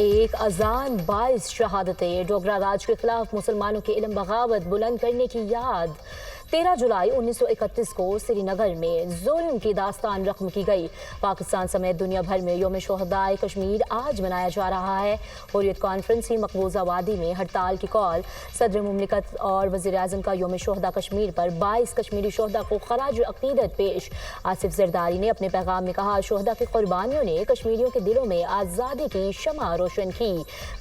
एक अजान 22 शहादतें। डोगरा राज के खिलाफ मुसलमानों की इल्म बगावत बुलंद करने की याद। 13 जुलाई 1931 को श्रीनगर में जुल्म की दास्तान रकम की गई। पाकिस्तान समेत दुनिया भर में योम शोहदाए कश्मीर आज मनाया जा रहा है। हुर्रियत कॉन्फ्रेंस की मकबूजा वादी में हड़ताल की कॉल। सदर मुमलिकत और वज़ीर आज़म का योम शोहदा कश्मीर पर 22 कश्मीरी शोहदा को खराज अकीदत पेश। आसिफ जरदारी ने अपने पैगाम में कहा, शोहदा की कुर्बानियों ने कश्मीरियों के दिलों में आज़ादी की शमा रोशन की।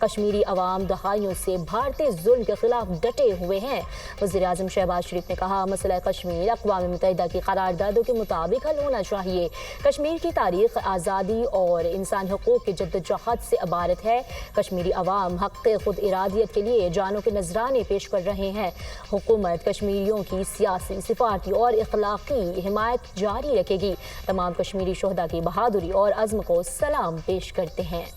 कश्मीरी अवाम दहाइयों से भारतीय जुल्म के खिलाफ डटे हुए हैं। वज़ीर आज़म शहबाज शरीफ ने कहा, मसला कश्मीर अक़वाम मुत्तहिदा की करारदादों के मुताबिक हल होना चाहिए। कश्मीर की तारीख आज़ादी और इंसान हकूक़ की जद्दोजहद से इबारत है। कश्मीरी अवाम हक़ खुद इरादियत के लिए जानों के नजराने पेश कर रहे हैं। हुकूमत कश्मीरियों की सियासी, सिफारती और इखलाकी हिमायत जारी रखेगी। तमाम कश्मीरी शोहदा की बहादुरी और अज़्म को सलाम पेश करते हैं।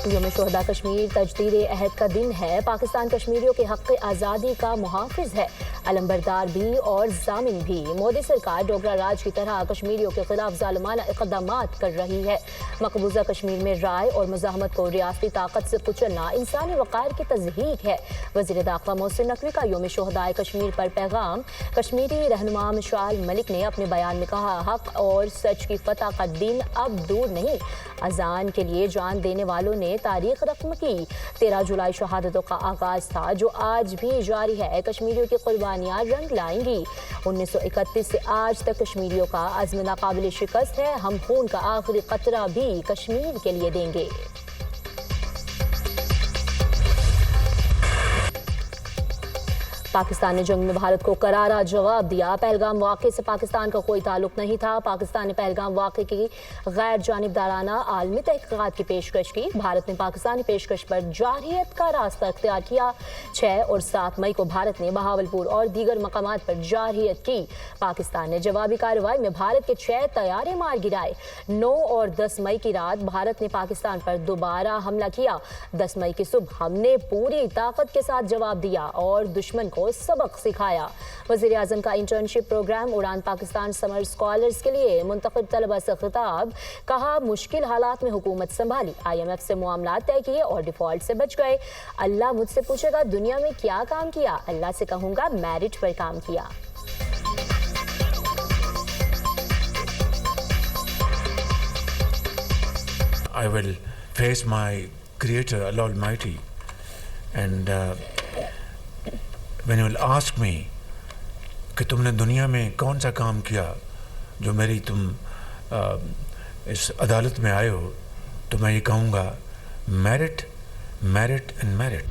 योम शोहदा कश्मीर तजदीद अहद का दिन है। पाकिस्तान कश्मीरियों के हक़ आज़ादी का मुहाफ़िज़ है, अलमबरदार भी और जामिन भी। मोदी सरकार डोगरा राज की तरह कश्मीरियों के खिलाफ ज़ालिमाना इक़दामात कर रही है। मकबूजा कश्मीर में राय और मुज़ाहमत को रियासती ताकत से कुचलना इंसानी वक़ार की तज़हीक है। वज़ीर दाखिला मोहसिन नकवी का योम शोहदाए कश्मीर पर पैगाम। कश्मीरी रहनुमा मिशाल मलिक ने अपने बयान में कहा, हक़ और सच की फतह का दिन अब दूर नहीं। अजान के लिए जान देने वालों ने तारीख रकम की। 13 जुलाई शहादतों का आगाज था जो आज भी जारी है। कश्मीरियों की कुर्बानियां रंग लाएंगी। 1931 से आज तक कश्मीरियों का अज़्म नाकाबिल शिकस्त है। हम खून का आखिरी कतरा भी कश्मीर के लिए देंगे। पाकिस्तान ने जंग में भारत को करारा जवाब दिया। पहलगाम वाक़े से पाकिस्तान का कोई ताल्लुक नहीं था। पाकिस्तान ने पहलगाम वाक़े की गैर जानिबदाराना आलमी तहक़ीक़ात की पेशकश की। भारत ने पाकिस्तानी पेशकश पर जारहियत का रास्ता इख्तियार किया। 6 और 7 मई को भारत ने बहावलपुर और दीगर मकामात पर जारहियत की। पाकिस्तान ने जवाबी कार्रवाई में भारत के 6 तैयारे मार गिराए। 9 और 10 मई की रात भारत ने पाकिस्तान पर दोबारा हमला किया। 10 मई की सुबह हमने पूरी ताकत के साथ जवाब दिया और दुश्मन को सबक सिखाया। वज़ीर आज़म का इंटर्नशिप प्रोग्राम उड़ान पाकिस्तान समर स्कॉलर्स के लिए मुंतखब तलबा से खिताब। कहा, मुश्किल हालात में हुकूमत संभाली, IMF से मामला तय किए और डिफॉल्ट से बच गए। अल्लाह मुझसे पूछेगा दुनिया में क्या काम किया, अल्लाह से कहूँगा मेरिट पर काम किया। I will face my Creator, Allah Almighty, and when He will ask me कि तुमने दुनिया में कौन सा काम किया जो मेरी तुम इस अदालत में आए हो, तो मैं ये कहूँगा merit, merit and merit.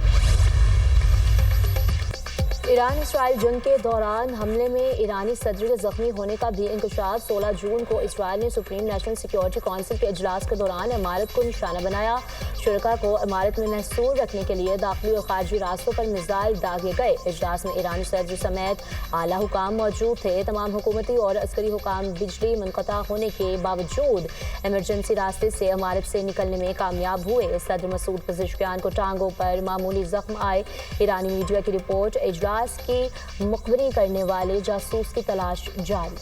Iran Israel जंग के दौरान हमले में ईरानी सदर के जख्मी होने का भी इंकशाफ। 16 जून को इसराइल ने सुप्रीम नेशनल सिक्योरिटी काउंसिल के इजलास के दौरान इमारत को निशाना बनाया। शुरका को इमारत में महसूर रखने के लिए दाखिली और खारजी रास्तों पर मिसाइल दागे गए। इजलास में ईरानी सदर समेत आला हुकाम मौजूद थे। तमाम हुकूमती और अस्करी हुकाम बिजली मुनक़ता होने के बावजूद इमरजेंसी रास्ते से इमारत से निकलने में कामयाब हुए। सदर मसूद पज़ेश्कियान को टांगों पर मामूली जख्म आए। ईरानी मीडिया की रिपोर्ट, इजलास की मुखबरी करने वाले जासूस की तलाश जारी।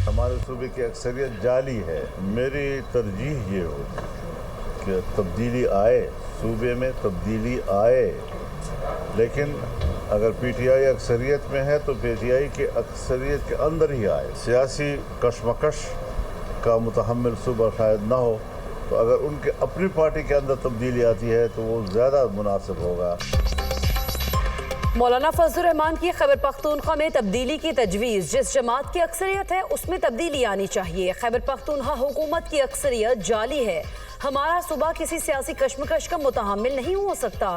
हमारे सूबे की अक्सरियत जाली है। मेरी तरजीह ये हो कि तब्दीली आए, सूबे में तब्दीली आए, लेकिन अगर PTI अक्सरियत में है तो PTI के अक्सरियत के अंदर ही आए। सियासी कशमकश का मुतहम्मिल सूबा शायद ना हो, तो अगर उनके अपनी पार्टी के अंदर तब्दीली आती है तो वो ज़्यादा मुनासिब होगा। मौलाना फजलुर रहमान की खैबर पख्तूनख्वा में तब्दीली की तजवीज़। जिस जमात की अक्सरियत है उसमें तब्दीली आनी चाहिए। खैबर पख्तूनख्वा हुकूमत की अक्सरियत जाली है। हमारा सूबा किसी सियासी कशमकश का मुतहम्मिल नहीं हो सकता।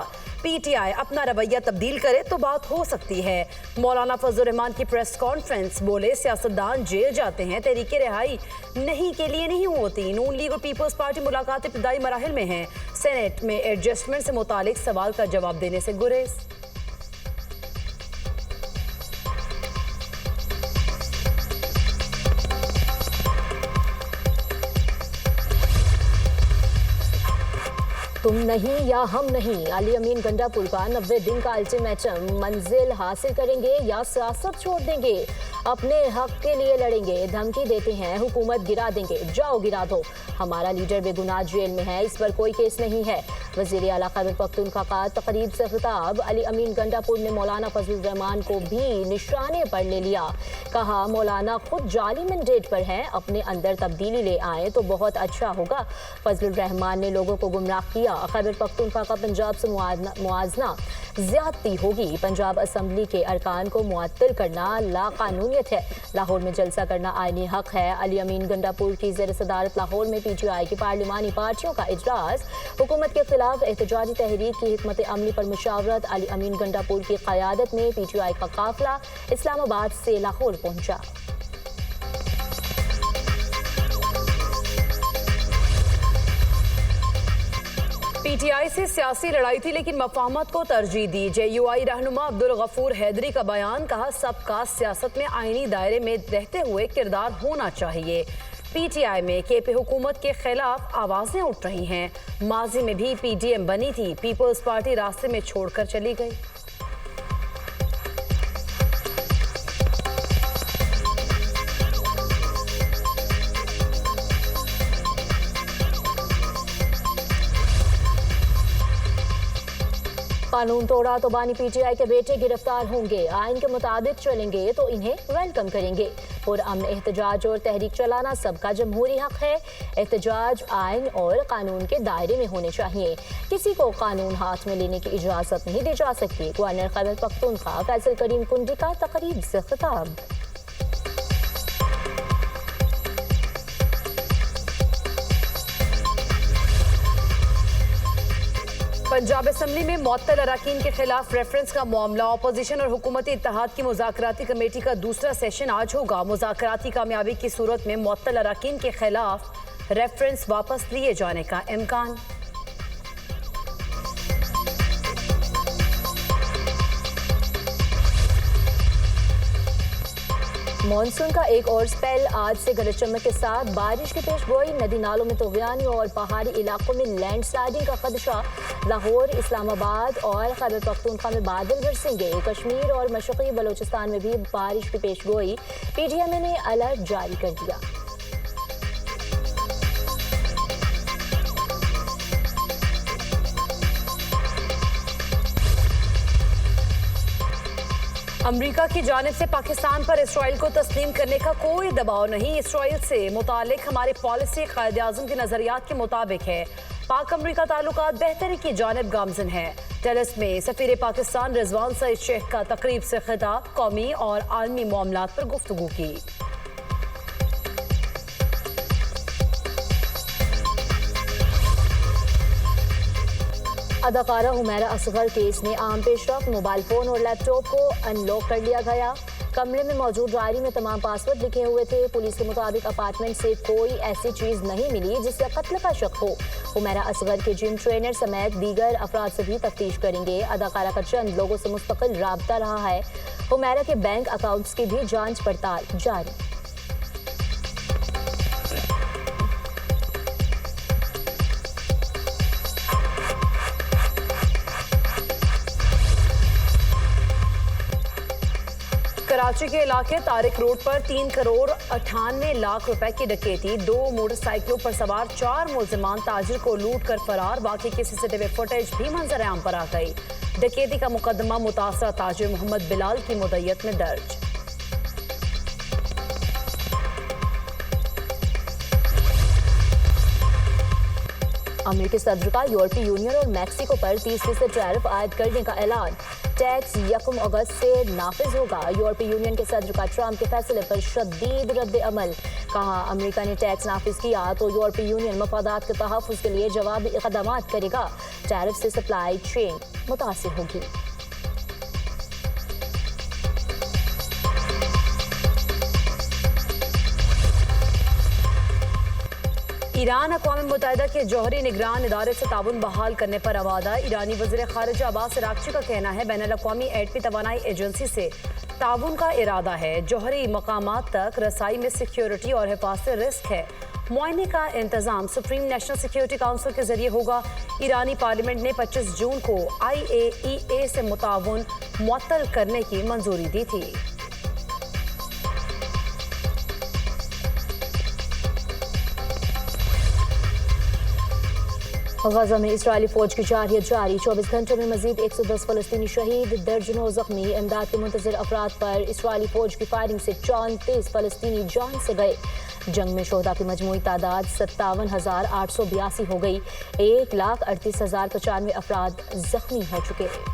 PTI अपना रवैया तब्दील करे तो बात हो सकती है। मौलाना फजलुर रहमान की प्रेस कॉन्फ्रेंस, बोले सियासतदान जेल जाते हैं, तहरीक रिहाई नहीं के लिए नहीं होती। नून लीग और पीपल्स पार्टी मुलाकात इब्तदाई मराहिल में है। सेनेट में एडजस्टमेंट से मुतालिक सवाल का जवाब देने से गुरेज। तुम नहीं या हम नहीं, अली अमीन गंडापुर का 90 दिन का अल्टीमेटम, मंजिल हासिल करेंगे या सियासत छोड़ देंगे, अपने हक के लिए लड़ेंगे, धमकी देते हैं हुकूमत गिरा देंगे, जाओ गिरा दो, हमारा लीडर बेगुनाह जेल में है, इस पर कोई केस नहीं है। वजीर आला खैबर पख्तूनख्वा का तकरीब से खिताब, अली अमीन गंडापुर ने मौलाना फजलुर रहमान को भी निशाने पर ले लिया, कहा मौलाना खुद जाली मैंडेट पर हैं, अपने अंदर तब्दीली ले आए तो बहुत अच्छा होगा। फजलुर रहमान ने लोगों को गुमराह किया, खैबर पख्तूनख्वा का पंजाब से मुआवजा ज्यादती होगी, पंजाब असम्बली के अरकान को मुअत्तल करना लाकानूनियत है, लाहौर में जलसा करना आईनी हक है। अली अमीन गंडापुर की ज़ेर सदारत लाहौर में PTI की पार्लिमानी पार्टियों का इजलास, हुकूमत के खिलाफ एहतजाजी तहरीक की हिकमत अमली पर मुशावरत, अली अमीन गंडापुर की क़यादत में PTI का काफिला इस्लामाबाद से लाहौर पहुंचा। PTI से सियासी लड़ाई थी लेकिन मफाहमत को तरजीह दी। JUI रहनुमा अब्दुल गफूर हैदरी का बयान, कहा सबका सियासत में आईनी दायरे में रहते हुए किरदार होना चाहिए। PTI में KP हुकूमत के खिलाफ आवाजें उठ रही हैं, माजी में भी PDM बनी थी, पीपल्स पार्टी रास्ते में छोड़कर चली गई। कानून तोड़ा तो बानी PTI के बेटे गिरफ्तार होंगे, आइन के मुताबिक चलेंगे तो इन्हें वेलकम करेंगे। पुरअमन एहतजाज और तहरीक चलाना सबका जमहूरी हक है, एहतजाज आइन और कानून के दायरे में होने चाहिए, किसी को कानून हाथ में लेने की इजाजत नहीं दी जा सकती। गवर्नर खैबर पख्तूनख्वा फैसल करीम कुंडी का तकरीब से खिताब। पंजाब असम्बली में मुअत्तल अराकीन के खिलाफ रेफरेंस का मामला, अपोजिशन और हुकूमती इत्तेहाद की मुज़ाकराती कमेटी का दूसरा सेशन आज होगा। मुज़ाकराती कामयाबी की सूरत में मुअत्तल अराकीन के खिलाफ रेफरेंस वापस लिए जाने का इम्कान। मॉनसून का एक और स्पेल, आज से गरज चमक के साथ बारिश की पेशगोई, नदी नालों में तूफ़ानी और पहाड़ी इलाकों में लैंडस्लाइडिंग का खदशा। लाहौर, इस्लामाबाद और खैबर पख्तूनख्वा में बादल बरसेंगे, कश्मीर और मशरक़ी बलोचिस्तान में भी बारिश की पेशगोई, PDM ने अलर्ट जारी कर दिया। अमरीका की जानिब से पाकिस्तान पर इसराइल को तस्लीम करने का कोई दबाव नहीं, इसराइल से मुतालिक हमारी पॉलिसी क़ायद-ए-आज़म के नज़रियात के मुताबिक है। पाक अमरीका ताल्लुकात बेहतरी की जानिब गामज़न है। टेरिस में सफ़ीर पाकिस्तान रिजवान सईद शेख का तकरीब से खिताब, कौमी और आलमी मामलात पर गुफ्तगू की। अदाकारा हुमैरा असगर केस में आम पेशरफ, मोबाइल फ़ोन और लैपटॉप को अनलॉक कर लिया गया। कमरे में मौजूद डायरी में तमाम पासवर्ड लिखे हुए थे। पुलिस के मुताबिक अपार्टमेंट से कोई ऐसी चीज़ नहीं मिली जिससे कत्ल का शक हो। हुमैरा असगर के जिम ट्रेनर समेत दीगर अफराद से भी तफ्तीश करेंगे। अदाकारा का चंद लोगों से मुस्तकिल राबता रहा है। हुमैरा के बैंक अकाउंट्स की भी जाँच पड़ताल जारी। कराची के इलाके तारिक रोड पर 3 करोड़ 98 लाख रुपए की डकैती, 2 मोटरसाइकिलों पर सवार 4 मुलजिमान ताजिर को लूट कर फरार। वाक़े की CCTV फुटेज भी मंजर आम पर आ गई। डकैती का मुकदमा मुतासरा ताजिर मोहम्मद बिलाल की मुद्दत में दर्ज। अमेरिकी सदर का यूरोपीय यूनियन और मैक्सिको पर 30% टैरिफ आयद करने का ऐलान। टैक्स 1 अगस्त से नाफिज होगा। यूरोपीय यूनियन के सदर का ट्रंप के फैसले पर शदीद रद्द अमल। कहा अमेरिका ने टैक्स नाफिज किया तो यूरोपीय यूनियन मफादात के तहफ़्फ़ुज़ के लिए जवाबी इक़दामात करेगा। टैरिफ से सप्लाई चेन मुतासिर होगी। ईरान अक़वाम मुत्तहिदा के जौहरी निगरान इदारे से ताउन बहाल करने पर आवादा। ईरानी वज़ीर ख़ारिजा अब्बास अराग़ची का कहना है बैनुल-अक़वामी एटमी तवानाई एजेंसी से ताउन का इरादा है। जौहरी मकामात तक रसाई में सिक्योरिटी और हिफाजती रिस्क है। मुआयने का इंतजाम सुप्रीम नेशनल सिक्योरिटी काउंसिल के जरिए होगा। ईरानी पार्लियामेंट ने 25 जून को IAEA से मुतावन मुअत्तल करने की मंजूरी दी थी। गजा में इसराइली फौज की जारियत जारी। 24 घंटों में मजीद 110 फलस्तीनी शहीद, दर्जनों जख्मी। इमदाद के मुंतजर अफराद पर इसराइली फौज की फायरिंग से 34 फलस्तीनी जान से गए। जंग में शोहदा की मजमूई तादाद 57,882 हो गई। 1,38,095 अफराद जख्मी हो चुके हैं।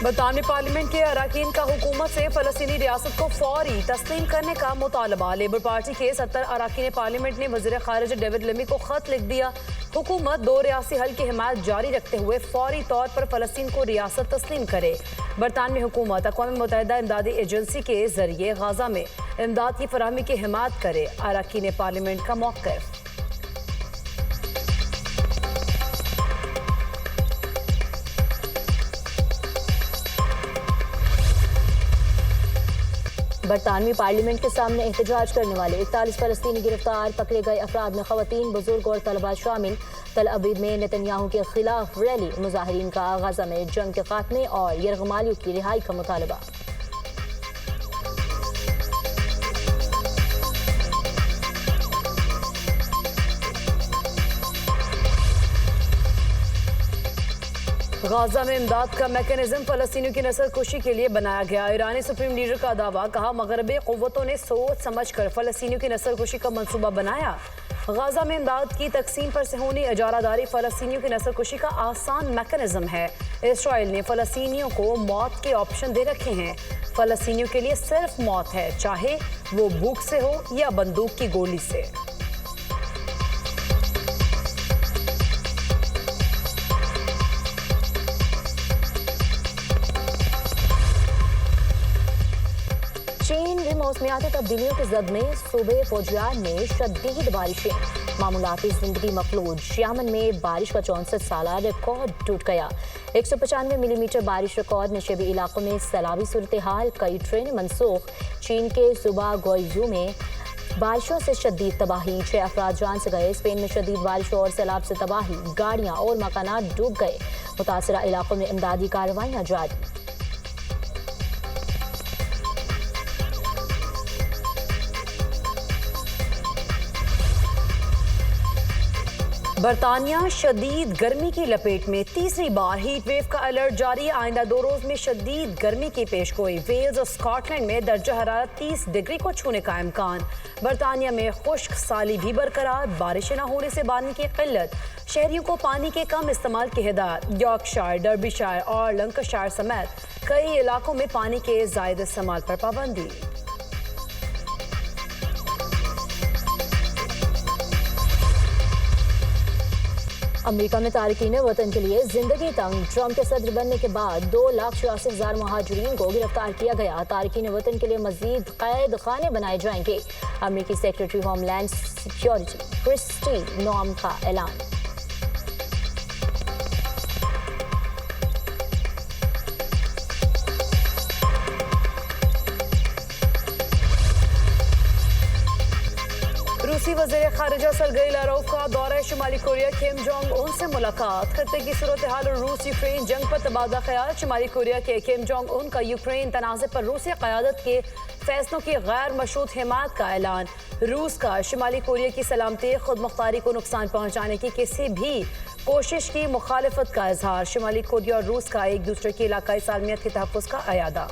बरतानवी पार्लियामेंट के अरकान का हुकूमत से फलस्तीनी रियासत को फौरी तस्लीम करने का मुतालबा। लेबर पार्टी के 70 अरकान पार्लियामेंट ने वज़ीर ख़ारिजा डेविड लेमी को खत लिख दिया। हुकूमत 2 रियासी हल की हिमायत जारी रखते हुए फौरी तौर पर फलस्तीन को रियासत तस्लीम करे। बरतानवी हुकूमत अक़वाम मुत्तहिदा इमदादी एजेंसी के जरिए गाजा में इमदाद की फराहमी की हिमायत करे। अरकान पार्लियामेंट का मौक़िफ़। बरतानवी पार्लियामेंट के सामने एहतजाज करने वाले 41 फलस्तीनी गिरफ्तार। पकड़े गए अफराद में खवातीन, बुजुर्ग और तलबा शामिल। तल अबीब में नेतन्याहू के खिलाफ रैली। मुजाहिरीन का गाजा में जंग के खात्मे और यरगमालियों की रिहाई का मुतालबा। गाजा में इमदाद का मैकेनिज्म फलस्तीनियों की नस्ल कुशी के लिए बनाया गया। ईरानी सुप्रीम लीडर का दावा। कहा, मगरबी क़ुव्वतों ने सोच समझ कर फलस्तीनियों की नस्ल कुशी का मंसूबा बनाया। गाजा में इमदाद की तकसीम पर सेहूनी इजारादारी फलस्तीनियों की नस्ल कुशी का आसान मैकेनिज्म है। इसराइल ने फलस्तीनियों को मौत के ऑप्शन दे रखे हैं। फलस्तीनियों के लिए सिर्फ मौत है, चाहे वो भूख से हो या बंदूक की गोली से। चीन में मौसमियाती तब्दीलियों के जद में सूबे फौजियान में शदीद बारिशें। मामूलाती जिंदगी मफलूज। यमन में बारिश का 64 साला रिकॉर्ड टूट गया। 195 मिलीमीटर बारिश रिकॉर्ड। नशेबी इलाकों में सैलाबी सूरत हाल। कई ट्रेनें मनसूख। चीन के सूबा ग्वाइजू में बारिशों से शदीद तबाही। 6 अफराद जान से गए। स्पेन में शदीद बारिश और सैलाब से तबाही। गाड़ियाँ और मकानात डूब गए। मुतासरा इलाकों में इमदादी कार्रवाइयाँ जारी। बरतानिया शदीद गर्मी की लपेट में। तीसरी बार हीट वेव का अलर्ट जारी। आइंदा 2 रोज में शदीद गर्मी की पेशगोई। वेल्स और स्कॉटलैंड में दर्जा हरारत 30 डिग्री को छूने का इम्कान। बरतानिया में खुश्क साली भी बरकरार। बारिशें न होने से पानी की किल्लत। शहरियों को पानी के कम इस्तेमाल की हिदायत। यॉर्कशायर, डर्बीशायर और लंकाशायर समेत कई इलाकों में पानी के जायद इस्तेमाल पर पाबंदी। अमेरिका में तारकीन वतन के लिए जिंदगी तंग। ट्रंप के सदर बनने के बाद 2,86,000 महाजरीन को गिरफ्तार किया गया। तारकीन वतन के लिए मजीद कैद खाने बनाए जाएंगे। अमेरिकी सेक्रेटरी होमलैंड सिक्योरिटी क्रिस्टी नॉम का ऐलान। रूसी वज़ीर ख़ारिजा सरगई लारोव का दौरा शुमाली कोरिया। किम जोंग उन से मुलाकात। खत्ते की सूरत हाल और रूस यूक्रेन जंग पर तबादला ख्याल। शुमाली कोरिया के किम जोंग उन का यूक्रेन तनाज़े पर रूसी क़यादत के फैसलों की गैर मशरूत हिमायत का ऐलान। रूस का शुमाली कोरिया की सलामती खुद मुख्तारी को नुकसान पहुँचाने की किसी भी कोशिश की मुखालफत का इजहार। शुमाली कोरिया और रूस का एक दूसरे की इलाकाई सालमियत के तहफ़्फ़ुज़ का अयादा।